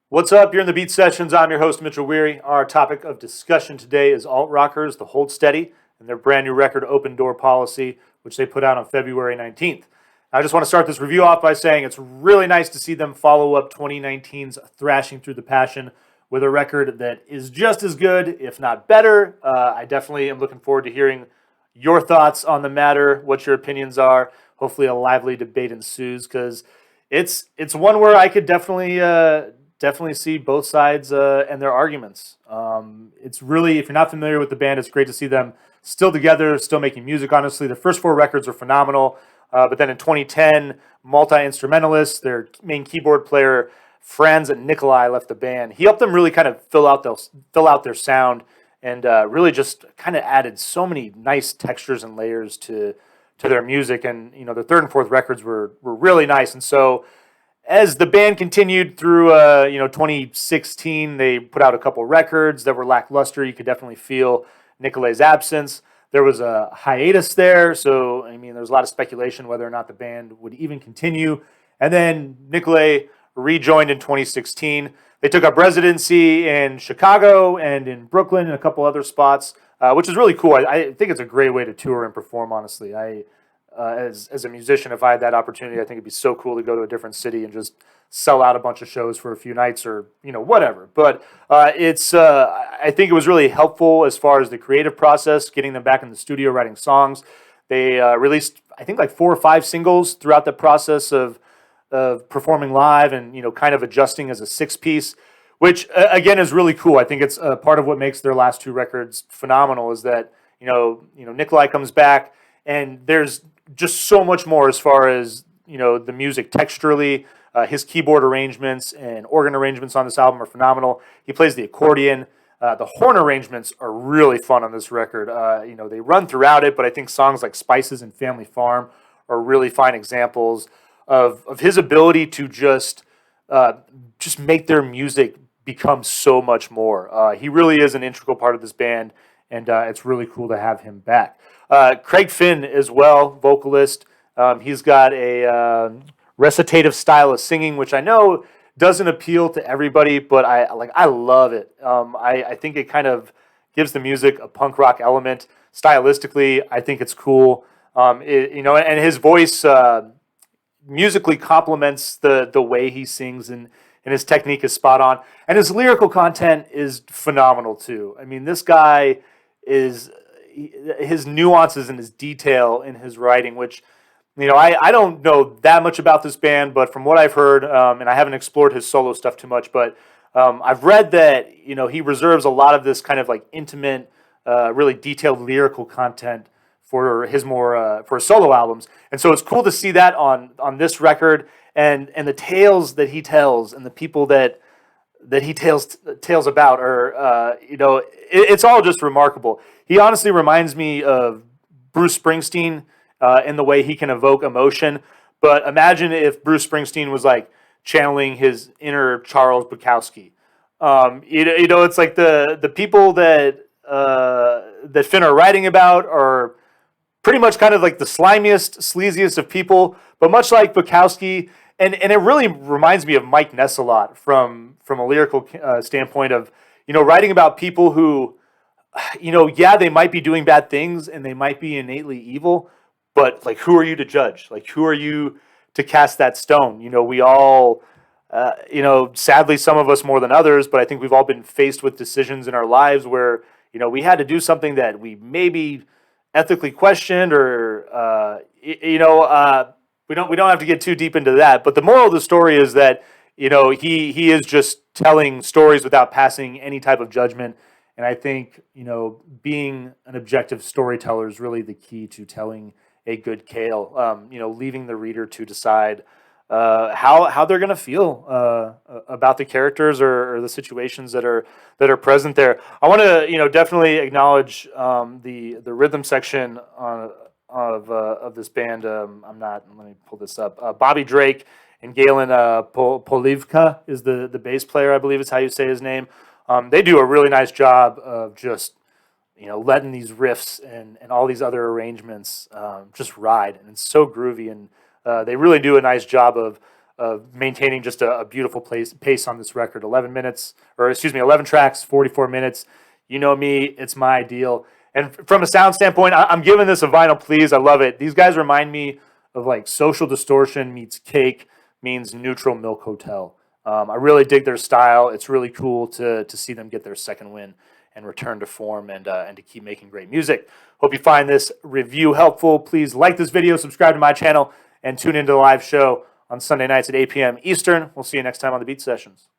What's up? You're in the Beat Sessions. I'm your host, Mitchell Weary. Our topic of discussion today is alt rockers, the Hold Steady, and their brand new record, Open Door Policy, which they put out on February 19th. I just want to start this review off by saying it's really nice to see them follow up 2019's Thrashing Through the Passion with a record that is just as good, if not better. I definitely am looking forward to hearing your thoughts on the matter, what your opinions are. Hopefully, a lively debate ensues because it's one where I could definitely see both sides and their arguments. It's really, if you're not familiar with the band, it's great to see them still together, still making music. Honestly, the first four records are phenomenal. But then in 2010, multi-instrumentalist, their main keyboard player Franz Nikolai left the band. He helped them really kind of fill out their sound and really just kind of added so many nice textures and layers to their music. And their third and fourth records were really nice. And so as the band continued through 2016, they put out a couple records that were lackluster. You could definitely feel Nikolai's absence. There was a hiatus there, so I mean, there was a lot of speculation whether or not the band would even continue. And then Nikolai rejoined in 2016. They took up residency in Chicago and in Brooklyn and a couple other spots, which is really cool. I think it's a great way to tour and perform. Honestly, as a musician, if I had that opportunity, I think it'd be so cool to go to a different city and just sell out a bunch of shows for a few nights or whatever. But I think it was really helpful as far as the creative process, getting them back in the studio writing songs. They released I think like 4 or 5 singles throughout the process of performing live and kind of adjusting as a 6 piece, which again is really cool. I think it's part of what makes their last 2 records phenomenal is that Nikolai comes back and there's just so much more as far as the music texturally. His keyboard arrangements and organ arrangements on this album are phenomenal. He plays the accordion. The horn arrangements are really fun on this record. They run throughout it, but I think songs like Spices and Family Farm are really fine examples of his ability to just make their music become so much more. He really is an integral part of this band, and it's really cool to have him back. Craig Finn as well, vocalist. He's got a recitative style of singing, which I know doesn't appeal to everybody, but I love it. I think it kind of gives the music a punk rock element. Stylistically, I think it's cool. And his voice musically complements the way he sings, and his technique is spot on. And his lyrical content is phenomenal too. I mean, this guy is his nuances and his detail in his writing, which I don't know that much about this band, but from what I've heard, and I haven't explored his solo stuff too much, but I've read that he reserves a lot of this kind of like intimate, really detailed lyrical content for his more for his solo albums, and so it's cool to see that on this record, and the tales that he tells and the people that he tales about are it's all just remarkable. He honestly reminds me of Bruce Springsteen in the way he can evoke emotion. But imagine if Bruce Springsteen was like channeling his inner Charles Bukowski. It's like the people that Finn are writing about are pretty much kind of like the slimiest, sleaziest of people. But much like Bukowski, and it really reminds me of Mike Ness a lot from a lyrical standpoint of writing about people who yeah, they might be doing bad things and they might be innately evil, but like, who are you to judge? Like, who are you to cast that stone? We all, sadly, some of us more than others, but I think we've all been faced with decisions in our lives where, we had to do something that we maybe ethically questioned or, we don't have to get too deep into that. But the moral of the story is that, he is just telling stories without passing any type of judgment. And I think, being an objective storyteller is really the key to telling a good tale. Leaving the reader to decide how they're going to feel about the characters or the situations that are present there. I want to definitely acknowledge the rhythm section of this band. I'm not. Let me pull this up. Bobby Drake and Galen Polivka is the bass player. I believe is how you say his name. They do a really nice job of just letting these riffs and all these other arrangements just ride, and it's so groovy, and they really do a nice job maintaining just a beautiful pace on this record. 11 tracks, 44 minutes. You know me, it's my ideal. And from a sound standpoint, I'm giving this a vinyl please. I love it. These guys remind me of like Social Distortion meets Cake means Neutral Milk Hotel. I really dig their style. It's really cool to see them get their second win and return to form and to keep making great music. Hope you find this review helpful. Please like this video, subscribe to my channel, and tune into the live show on Sunday nights at 8 p.m. Eastern. We'll see you next time on the Beat Sessions.